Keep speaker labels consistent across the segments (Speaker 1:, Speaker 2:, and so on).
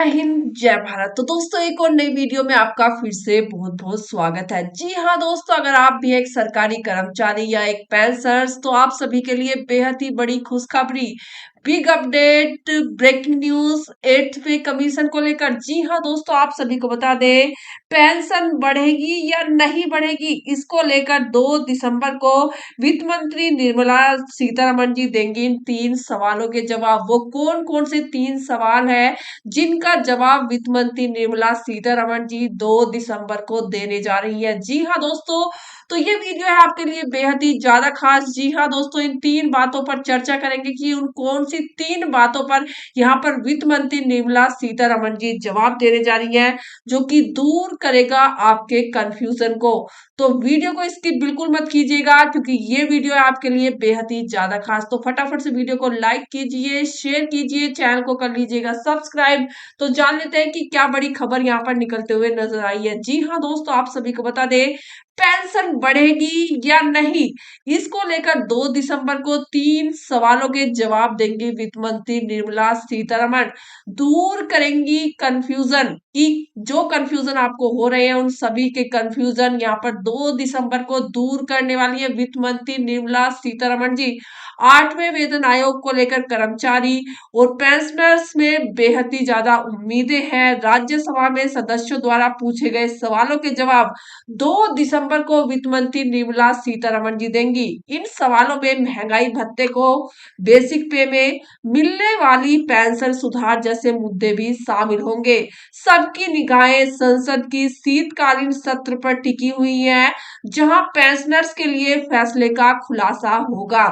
Speaker 1: हिंद जय भारत। तो दोस्तों एक और नई वीडियो में आपका फिर से बहुत बहुत स्वागत है। जी हाँ दोस्तों, अगर आप भी एक सरकारी कर्मचारी या एक पेंशनर्स तो आप सभी के लिए बेहद ही बड़ी खुशखबरी, big update, breaking news 8th पे कमीशन को लेकर। जी हाँ दोस्तों, आप सभी को बता दें पेंशन बढ़ेगी या नहीं बढ़ेगी, इसको लेकर 2 दिसंबर को वित्त मंत्री निर्मला सीतारमण जी देंगी इन 3 सवालों के जवाब। वो कौन कौन से 3 सवाल है जिनका जवाब वित्त मंत्री निर्मला सीतारमण जी 2 दिसंबर को देने जा रही है। जी हाँ दोस्तों, तो ये वीडियो है आपके लिए बेहद ही ज्यादा खास। जी हाँ दोस्तों, इन 3 बातों पर चर्चा करेंगे कि उन कौन सी 3 बातों पर यहाँ पर वित्त मंत्री निर्मला सीतारमण जी जवाब देने जा रही है, जो कि दूर करेगा आपके कंफ्यूजन को। तो वीडियो को स्किप बिल्कुल मत कीजिएगा, क्योंकि ये वीडियो है आपके लिए बेहद ही ज्यादा खास। तो फटाफट से वीडियो को लाइक कीजिए, शेयर कीजिए, चैनल को कर लीजिएगा सब्सक्राइब। तो जान लेते हैं कि क्या बड़ी खबर यहाँ पर निकलते हुए नजर आई है। जी हाँ दोस्तों, आप सभी को बता दें पेंशन बढ़ेगी या नहीं, इसको लेकर 2 दिसंबर को 3 सवालों के जवाब देंगी वित्त मंत्री निर्मला सीतारमण। दूर करेंगी कंफ्यूजन, कि जो कंफ्यूजन आपको हो रहे हैं उन सभी के कंफ्यूजन यहाँ पर 2 दिसंबर को दूर करने वाली है वित्त मंत्री निर्मला सीतारमण जी। 8वें वेतन आयोग को लेकर कर्मचारी और पेंशनर्स में बेहद ही ज्यादा उम्मीदें हैं। राज्यसभा में सदस्यों द्वारा पूछे गए सवालों के जवाब 2 दिसंबर को वित्त मंत्री निर्मला सीतारमण जी देंगी। इन सवालों में महंगाई भत्ते को बेसिक पे में मिलने वाली पेंशन सुधार जैसे मुद्दे भी शामिल होंगे। सबकी निगाहें संसद की शीतकालीन सत्र पर टिकी हुई हैं, जहां पेंशनर्स के लिए फैसले का खुलासा होगा।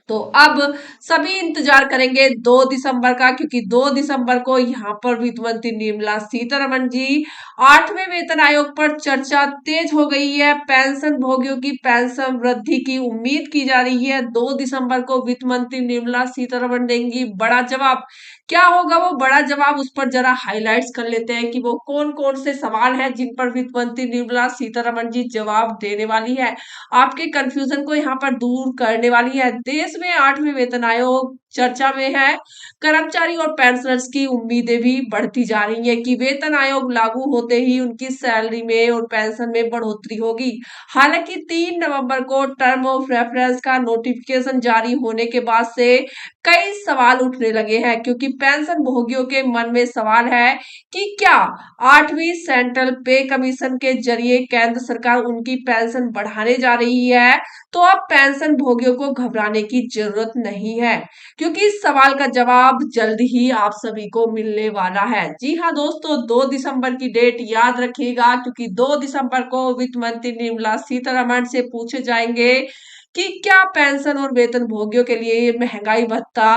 Speaker 1: तो अब सभी इंतजार करेंगे 2 दिसंबर का, क्योंकि 2 दिसंबर को यहाँ पर वित्त मंत्री निर्मला सीतारमण जी 8वें वेतन आयोग पर चर्चा तेज हो गई है। पेंशन भोगियों की पेंशन वृद्धि की उम्मीद की जा रही है। 2 दिसंबर को वित्त मंत्री निर्मला सीतारमण देंगी बड़ा जवाब। क्या होगा वो बड़ा जवाब, उस पर जरा हाइलाइट्स कर लेते हैं कि वो कौन कौन से सवाल हैं जिन पर वित्त मंत्री निर्मला सीतारमण जी जवाब देने वाली है, आपके कंफ्यूजन को यहाँ पर दूर करने वाली है। देश में 8वें वेतन आयोग चर्चा में है। कर्मचारी और पेंशनर्स की उम्मीदें भी बढ़ती जा रही है कि वेतन आयोग लागू होते ही उनकी सैलरी में और पेंशन में बढ़ोतरी होगी। हालांकि 3 नवंबर को टर्म ऑफ रेफरेंस का नोटिफिकेशन जारी होने के बाद से कई सवाल उठने लगे हैं, क्योंकि पेंशन भोगियों के मन में सवाल है कि क्या 8वीं सेंट्रल पे कमीशन के जरिए केंद्र सरकार उनकी पेंशन बढ़ाने जा रही है। तो अब पेंशन भोगियों को घबराने की जरूरत नहीं है, क्योंकि इस सवाल का जवाब जल्द ही आप सभी को मिलने वाला है। जी हाँ दोस्तों, 2 दिसंबर की डेट याद रखिएगा, क्योंकि 2 दिसंबर को वित्त मंत्री निर्मला सीतारमण से पूछे जाएंगे कि क्या पेंशन और वेतन भोगियों के लिए महंगाई भत्ता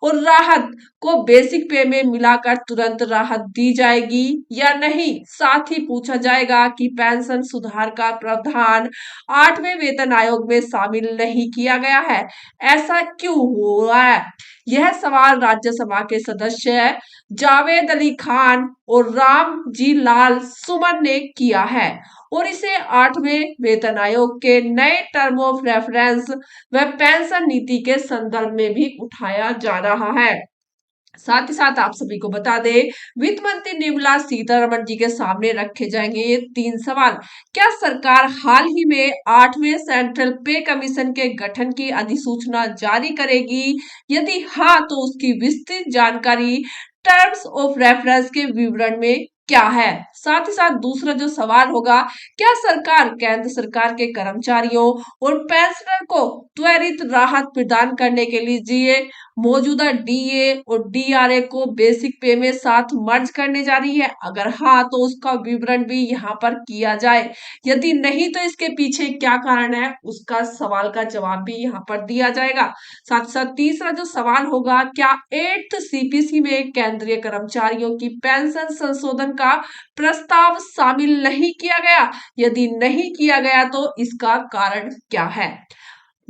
Speaker 1: और राहत को बेसिक पे में मिलाकर तुरंत राहत दी जाएगी या नहीं। साथ ही पूछा जाएगा कि पेंशन सुधार का प्रावधान 8वें वेतन आयोग में शामिल नहीं किया गया है, ऐसा क्यों हुआ है। यह सवाल राज्यसभा के सदस्य जावेद अली खान और राम जी लाल सुमन ने किया है, और इसे 8वें वेतन आयोग के नए टर्म ऑफ रेफरेंस व पेंशन नीति के संदर्भ में भी उठाया जा रहा है। साथ ही साथ आप सभी को बता दें वित्त मंत्री निर्मला सीतारमण जी के सामने रखे जाएंगे ये 3 सवाल। क्या सरकार हाल ही में 8वें सेंट्रल पे कमीशन के गठन की अधिसूचना जारी करेगी? यदि हाँ, तो उसकी विस्तृत जानकारी टर्म्स ऑफ रेफरेंस के विवरण में क्या है। साथ ही साथ दूसरा जो सवाल होगा, क्या सरकार केंद्र सरकार के कर्मचारियों और पेंशनर को त्वरित राहत प्रदान करने के लिए मौजूदा डीए और डीआरए को बेसिक पे में साथ मर्ज करने जा रही है? अगर हाँ, तो उसका विवरण भी यहाँ पर किया जाए। यदि नहीं, तो इसके पीछे क्या कारण है, उसका सवाल का जवाब भी यहाँ पर दिया जाएगा। साथ ही साथ तीसरा जो सवाल होगा, क्या 8th सीपीसी में केंद्रीय कर्मचारियों की पेंशन संशोधन का प्रस्ताव शामिल नहीं किया गया? यदि नहीं किया गया, तो इसका कारण क्या है।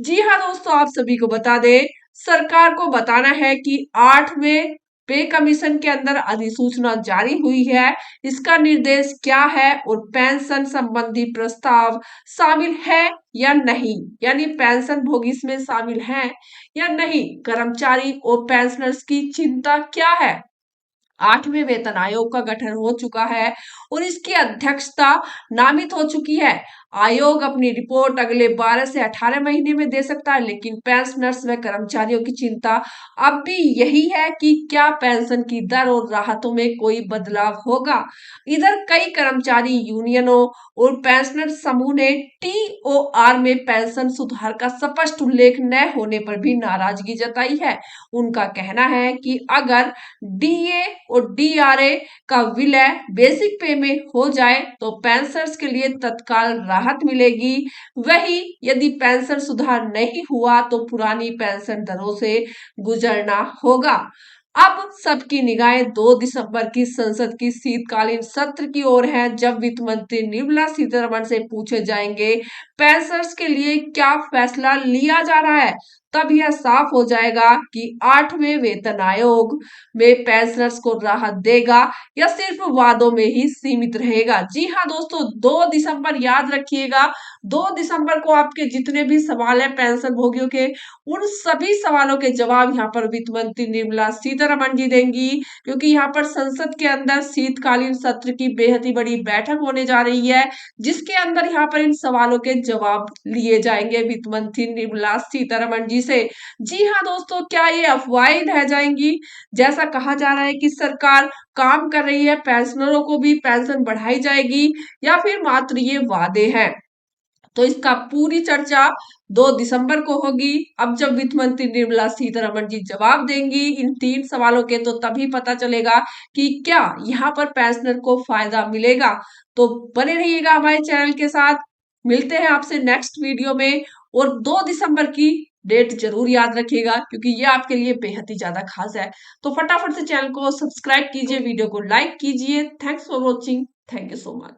Speaker 1: जी हाँ दोस्तों, आप सभी को बता दें सरकार को बताना है कि 8वें पे कमीशन के अंदर अधिसूचना जारी हुई है, इसका निर्देश क्या है और पेंशन संबंधी प्रस्ताव शामिल है या नहीं, यानी पेंशन भोगी इसमें शामिल है या नहीं। कर्मचारी और पेंशनर्स की चिंता क्या है, 8वें वेतन आयोग का गठन हो चुका है और इसकी अध्यक्षता नामित हो चुकी है। आयोग अपनी रिपोर्ट अगले 12 से 18 महीने में दे सकता है, लेकिन पेंशनर्स व कर्मचारियों की चिंता अब भी यही है कि क्या पेंशन की दर और राहतों में कोई बदलाव होगा। इधर कई कर्मचारी यूनियनों और पेंशनर समूह ने टीओआर में पेंशन सुधार का स्पष्ट उल्लेख न होने पर भी नाराजगी जताई है। उनका कहना है कि अगर डीए और डीआरए का विलय बेसिक पे में हो जाए तो पेंशनर्स के लिए तत्काल राहत मिलेगी। वही यदि पेंशन सुधार नहीं हुआ तो पुरानी पेंशन दरों से गुजरना होगा। अब सबकी निगाहें 2 दिसंबर की संसद की शीतकालीन सत्र की ओर है, जब वित्त मंत्री निर्मला सीतारमण से पूछे जाएंगे पेंशनर्स के लिए क्या फैसला लिया जा रहा है। तब यह साफ हो जाएगा कि 8वें वेतन आयोग में पेंशनर्स को राहत देगा या सिर्फ वादों में ही सीमित रहेगा। जी हाँ दोस्तों, 2 दिसंबर याद रखिएगा। 2 दिसंबर को आपके जितने भी सवाल है पेंशन भोगियों के, उन सभी सवालों के जवाब यहाँ पर वित्त मंत्री निर्मला सीतारमण जी देंगी, क्योंकि यहाँ पर संसद के अंदर शीतकालीन सत्र की बेहद ही बड़ी बैठक होने जा रही है, जिसके अंदर यहाँ पर इन सवालों के जवाब लिए जाएंगे वित्त मंत्री निर्मला सीतारमण जी से। जी हाँ दोस्तों, क्या ये अफवाहें रह जाएंगी? जैसा कहा जा रहा है कि सरकार काम कर रही है, पेंशनरों को भी पेंशन बढ़ाई जाएगी, या फिर मात्र ये वादे हैं? तो इसका पूरी चर्चा 2 दिसंबर को होगी। अब जब वित्त मंत्री निर्मला सीतारमण जी जवाब देंगी इन 3 सवालों के, तो तभी पता चलेगा कि क्या यहाँ पर पेंशनर को फायदा मिलेगा। तो बने रहिएगा हमारे चैनल के साथ। मिलते हैं आपसे नेक्स्ट वीडियो में, और 2 दिसंबर की डेट जरूर याद रखिएगा, क्योंकि ये आपके लिए बेहद ही ज्यादा खास है। तो फटाफट से चैनल को सब्सक्राइब कीजिए, वीडियो को लाइक कीजिए। Thanks for watching. Thank you so much.